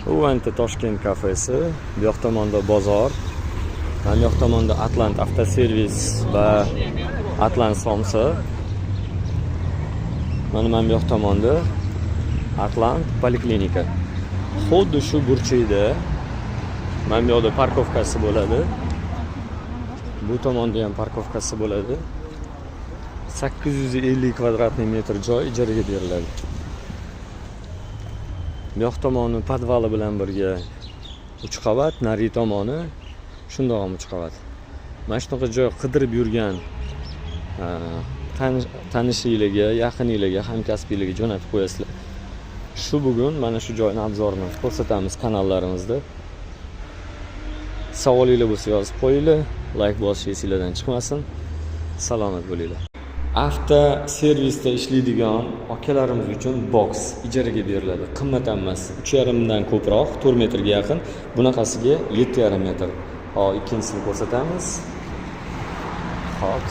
Bu anti Toshkent kafesi, bu yoq tomonda bozor, mana bu yoq tomonda Atlant avtoservis va Atlant Somsa. Mana bu yoq tomonda Atlant poliklinika. Xuddi shu burchakda mana bu yoqda parkovkasi bo'ladi. Bu tomonda ham parkovkasi bo'ladi. 850 kvadratniy metr joy ijaraga beriladi. Bu yoq tomoni podvali bilan birga 3 qavat, nari tomoni shundoq ham 3 qavat. Mana shunaqa joy qidirib yurgan tanishinglarga, yaqininglarga, hamkasbinglarga jo'natib qo'yasizlar. Shu bugun mana shu joyni obzorini ko'rsatamiz kanallarimizda. Savolinglar bo'lsa yozib qo'yinglar, like bosish esingizdan chiqmasin. Salomat bo'linglar. Avto servisda ishlaydigan akalarimiz uchun box ijaraga beriladi. Qimmat emas. 3,5 dan ko'proq, 4 metrga yaqin. Bunaqasiga 7,5 metr. Hop, ikkinchisini ko'rsatamiz. Hop.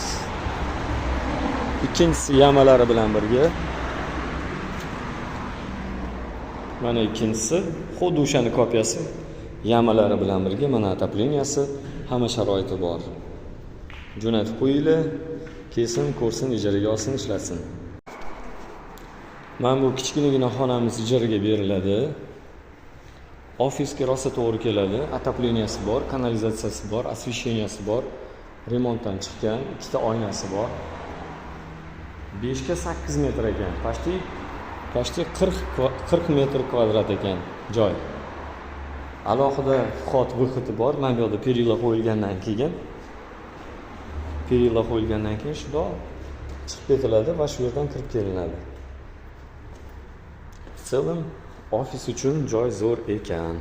Ikkinchisi yamalari bilan birga. Mana ikkinchisi xuddi o'shani kopiyasi. Yamalari bilan birga mana otopleniyasi, hamma sharoiti bor. Jo'natib qo'yinglar. Kelsin, ko'rsin, ijaraga olsin, ishlatsin. Mana bu kichkinagina xonamiz ijaraga beriladi. Ofisga rosa to'g'ri keladi. Otopleniyasi bor, kanalizatsiyasi bor, osvesheniyasi bor. Remontdan chiqqan, ikkita oynasi bor. 5 ga 8 metr ekan. Pashti 40 metr kvadrat ekan joy. Alohida vxod vyxodi bor. Mana bu yerda perila qo'yilgandan keyin shundoq chiqib ketiladi va shu yerdan kirib kelinadi. В целом ofis uchun joy zo'r ekan.